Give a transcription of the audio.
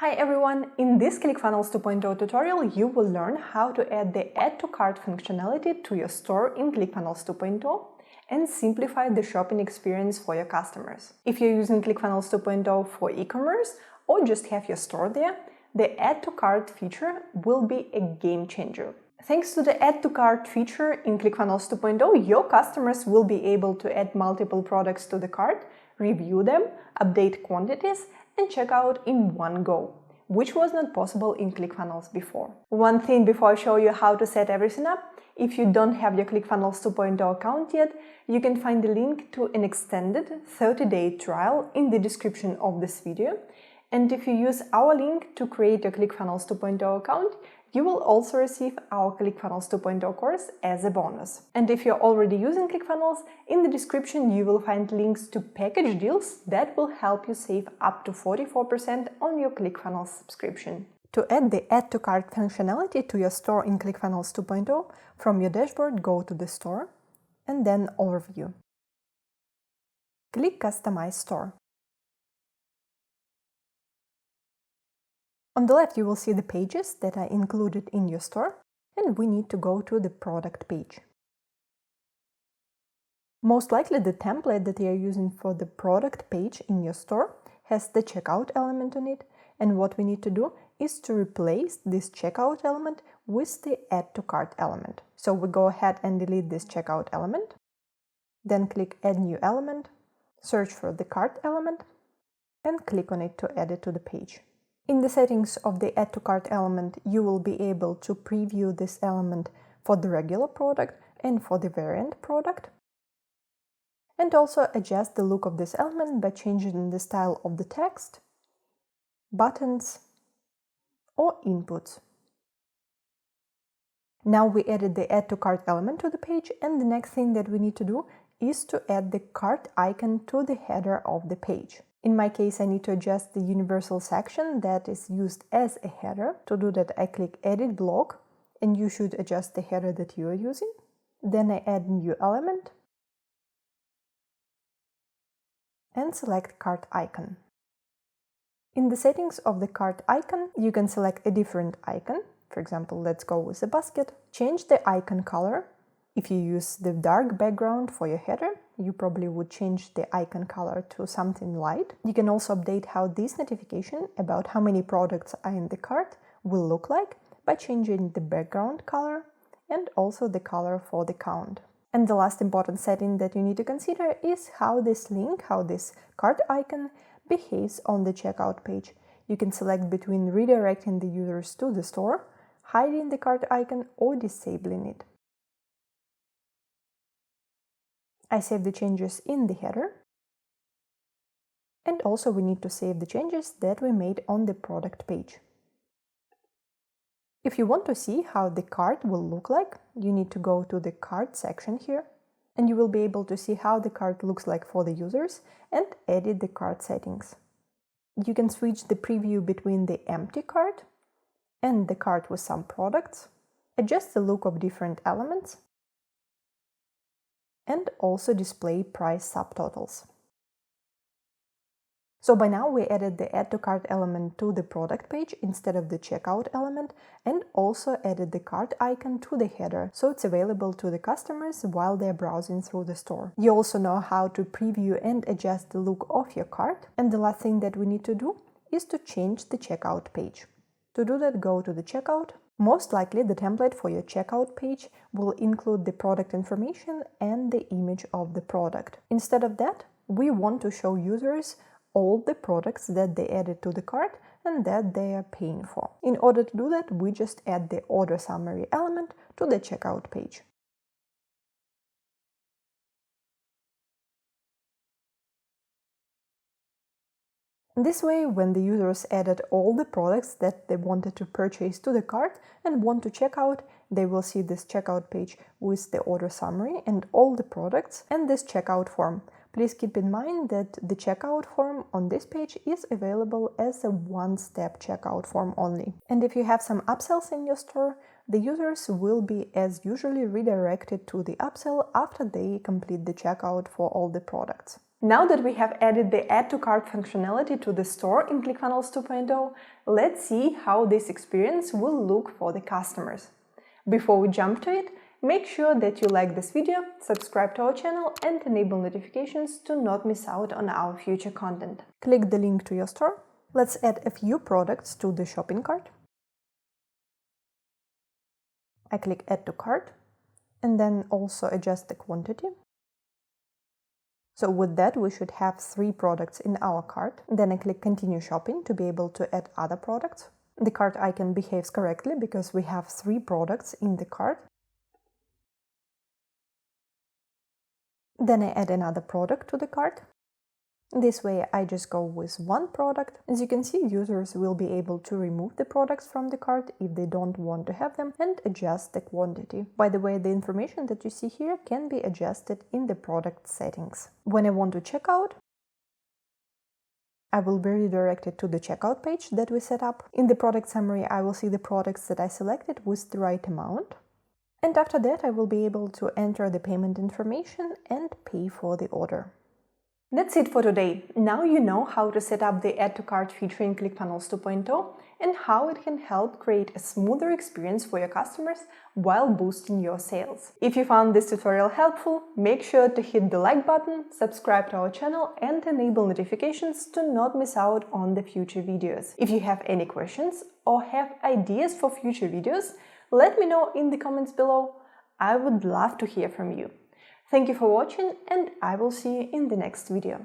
Hi everyone! In this Clickfunnels 2.0 tutorial, you will learn how to add the Add to Cart functionality to your store in Clickfunnels 2.0 and simplify the shopping experience for your customers. If you're using Clickfunnels 2.0 for e-commerce or just have your store there, the Add to Cart feature will be a game changer. Thanks to the Add to Cart feature in Clickfunnels 2.0, your customers will be able to add multiple products to the cart, review them, update quantities, and check out in one go, which was not possible in ClickFunnels before. One thing before I show you how to set everything up, if you don't have your ClickFunnels 2.0 account yet, you can find the link to an extended 30-day trial in the description of this video. And if you use our link to create your ClickFunnels 2.0 account, you will also receive our ClickFunnels 2.0 course as a bonus. And if you're already using ClickFunnels, in the description you will find links to package deals that will help you save up to 44% on your ClickFunnels subscription. To add the Add to Cart functionality to your store in ClickFunnels 2.0, from your dashboard go to the store and then Overview. Click Customize Store. On the left you will see the pages that are included in your store, and we need to go to the product page. Most likely the template that you are using for the product page in your store has the checkout element on it, and what we need to do is to replace this checkout element with the Add to Cart element. So we go ahead and delete this checkout element, then click Add New Element, search for the cart element, and click on it to add it to the page. In the settings of the Add to Cart element, you will be able to preview this element for the regular product and for the variant product, and also adjust the look of this element by changing the style of the text, buttons, or inputs. Now we added the Add to Cart element to the page, and the next thing that we need to do is to add the cart icon to the header of the page. In my case, I need to adjust the universal section that is used as a header. To do that, I click Edit Block, and you should adjust the header that you are using. Then I add New Element and select Cart Icon. In the settings of the cart icon, you can select a different icon. For example, let's go with a basket. Change the icon color. If you use the dark background for your header, you probably would change the icon color to something light. You can also update how this notification about how many products are in the cart will look like by changing the background color and also the color for the count. And the last important setting that you need to consider is how this link, how this cart icon behaves on the checkout page. You can select between redirecting the users to the store, hiding the cart icon, or disabling it. I save the changes in the header, and also we need to save the changes that we made on the product page. If you want to see how the cart will look like, you need to go to the cart section here, and you will be able to see how the cart looks like for the users and edit the cart settings. You can switch the preview between the empty cart and the cart with some products, adjust the look of different elements, and also display price subtotals. So by now we added the Add to Cart element to the product page instead of the checkout element, and also added the cart icon to the header, so it's available to the customers while they're browsing through the store. You also know how to preview and adjust the look of your cart, and the last thing that we need to do is to change the checkout page. To do that, go to the checkout. Most likely the template for your checkout page will include the product information and the image of the product. Instead of that, we want to show users all the products that they added to the cart and that they are paying for. In order to do that, we just add the order summary element to the checkout page. This way, when the users added all the products that they wanted to purchase to the cart and want to check out, they will see this checkout page with the order summary and all the products and this checkout form. Please keep in mind that the checkout form on this page is available as a one-step checkout form only. And if you have some upsells in your store, the users will be as usually redirected to the upsell after they complete the checkout for all the products. Now that we have added the Add to Cart functionality to the store in Clickfunnels 2.0, let's see how this experience will look for the customers. Before we jump to it, make sure that you like this video, subscribe to our channel and enable notifications to not miss out on our future content. Click the link to your store. Let's add a few products to the shopping cart. I click Add to Cart and then also adjust the quantity. So with that, we should have 3 products in our cart. Then I click Continue Shopping to be able to add other products. The cart icon behaves correctly because we have 3 products in the cart. Then I add another product to the cart. This way I just go with 1 product. As you can see, users will be able to remove the products from the cart if they don't want to have them and adjust the quantity. By the way, the information that you see here can be adjusted in the product settings. When I want to check out, I will be redirected to the checkout page that we set up. In the product summary, I will see the products that I selected with the right amount. And after that, I will be able to enter the payment information and pay for the order. That's it for today. Now you know how to set up the Add to Cart feature in Clickfunnels 2.0 and how it can help create a smoother experience for your customers while boosting your sales. If you found this tutorial helpful, make sure to hit the like button, subscribe to our channel and enable notifications to not miss out on the future videos. If you have any questions or have ideas for future videos, let me know in the comments below. I would love to hear from you. Thank you for watching and I will see you in the next video.